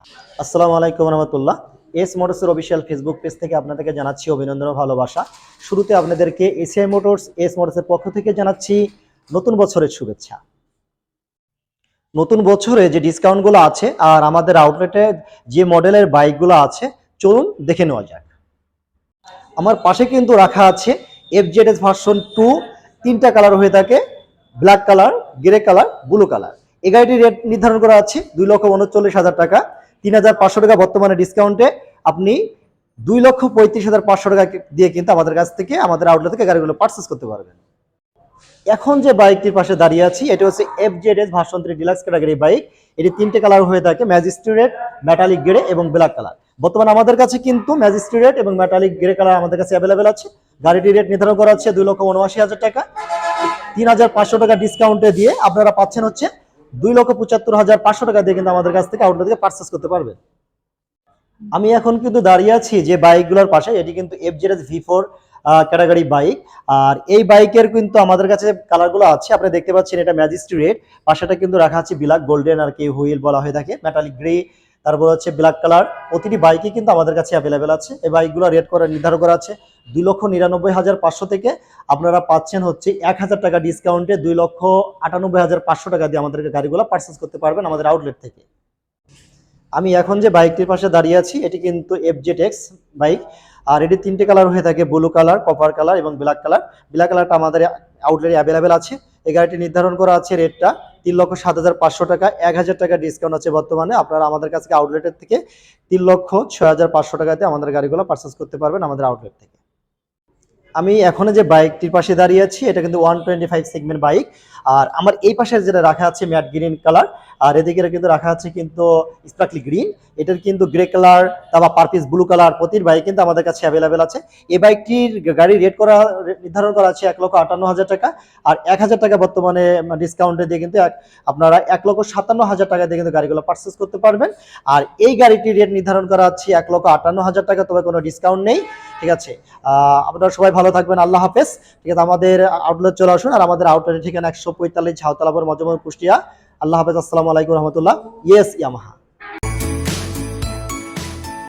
আসসালামু আলাইকুম রহমতুল্লাহ। S মোটরসের official Facebook page থেকে আপনাদেরকে জানাচ্ছি অভিনন্দন ও ভালোবাসা। শুরুতে আপনাদেরকে এসিআই মোটরস এস মোটরসের পক্ষ থেকে জানাচ্ছি নতুন বছরের শুভেচ্ছা। নতুন বছরে যে ডিসকাউন্টগুলো আছে আর আমাদের আউটলেটে যে মডেলের বাইকগুলো আছে, চলুন দেখে নেওয়া যাক। আমার পাশে কিন্তু রাখা আছে এফজেডএস ভার্সন 2, তিনটা কালার হয়ে থাকে, black colour, grey colour, blue colour. এই গাড়িটির রেট নির্ধারণ করা আছে 2,39,000 টাকা। 3,500 টাকা বর্তমানে ডিসকাউন্টে আপনি 2,35,500 টাকা দিয়ে কিন্তু আমাদের কাছ থেকে, আমাদের আউটলেট থেকে গাড়িগুলো পারচেস করতে পারবেন। এখন যে বাইকটির পাশে দাঁড়িয়ে আছি এটা হচ্ছে FZS version 3 deluxe category bike. এটি তিনটে কালার হয়ে থাকে, ম্যাজিস্ট্রেট রেড, মেটালিক গ্রে এবং ব্ল্যাক কালার। বর্তমানে আমাদের কাছে কিন্তু ম্যাজিস্ট্রেট রেড এবং মেটালিক গ্রে কালার আমাদের কাছে অ্যাভেলেবেল আছে। গাড়িটির রেট নির্ধারণ করা হচ্ছে 2,79,000 টাকা। 3,500 টাকা ডিসকাউন্টে দিয়ে আপনারা পাচ্ছেন হচ্ছে 2,75,500 টাকা দিয়ে কিন্তু আমাদের কাছ থেকে আউটলেট থেকে পারচেস করতে পারবেন। আমি এখন কিন্তু দাঁড়িয়ে আছি যে বাইকগুলোর পাশে, এটি কিন্তু এফজেডএস V4 ক্যাটাগরি বাইক। আর এই বাইকের কিন্তু আমাদের কাছে কালারগুলো আছে, আপনি দেখতে পাচ্ছেন এটা ম্যাজিস্ট্রেট রেড, পাশেটা কিন্তু রাখা আছে ব্ল্যাক গোল্ডেন আর কি হুইল বলা হয়ে থাকে, মেটালিক গ্রে, তারপর হচ্ছে ব্ল্যাক কালার। প্রতিটি বাইকই কিন্তু আমাদের কাছে অ্যাভেলেবেল আছে। এই বাইকগুলো রেট করা নির্ধারণ করা আছে 2,99,500 থেকে। আপনারা পাচ্ছেন হচ্ছে 1,000 টাকা ডিসকাউন্টে 2,98,500 টাকা দিয়ে আমাদেরকে গাড়িগুলো পারচেস করতে পারবেন আমাদের আউটলেট থেকে। আমি এখন যে বাইকটির পাশে দাঁড়িয়ে আছি এটি কিন্তু FZX বাইক। আর এটি তিনটে কালার হয়ে থাকে, ব্লু কালার, কপার কালার এবং ব্ল্যাক কালার। ব্ল্যাক কালারটা আমাদের আউটলেটে অ্যাভেলেবেল আছে। এই গাড়িটি নির্ধারণ করা আছে রেটটা 3,07,500 টাকা। 1,000 টাকা ডিসকাউন্ট আছে বর্তমানে। আপনারা আমাদের কাছে আউটলেটের থেকে 3,06,500 টাকাতে আমাদের গাড়িগুলো পারচেস করতে পারবেন আমাদের আউটলেট থেকে। আমি এখন যে বাইকটির পাশে দাঁড়িয়ে আছি এটা কিন্তু 125 সেগমেন্ট বাইক। আর আমার এই পাশে যেটা রাখা আছে ম্যাট গ্রিন কালার, আর এদিকে কিন্তু রাখা আছে কিন্তু স্পার্কলি গ্রিন। এটার কিন্তু গ্রে কালার, তারপর পারপিস ব্লু কালার, প্রতির বাইক কিন্তু আমাদের কাছে অ্যাভেলেবেল আছে। এই বাইকটির গাড়ির রেট করা নির্ধারণ করা আছে 1,58,000 টাকা। আর 1,000 টাকা বর্তমানে ডিসকাউন্টে দিয়ে কিন্তু আপনারা 1,57,000 টাকা দিয়ে কিন্তু গাড়িগুলো পারচেস করতে পারবেন। আর এই গাড়িটির রেট নির্ধারণ করা আছে 1,58,000 টাকা, তবে কোনো ডিসকাউন্ট নেই। ঠিক আছে, আপনারা সবাই ভালো থাকবেন, আল্লাহ হাফেজ। ঠিক আছে, আমাদের আউটলেট চলে আসুন। আর আমাদের আউটলেটের ঠিকানা 145 ঝাউতলাপুর, মজমপুর, কুষ্টিয়া। আল্লাহ হাফেজ, আসসালামু আলাইকুম রহমতুল্লাহ। Yes Yamaha.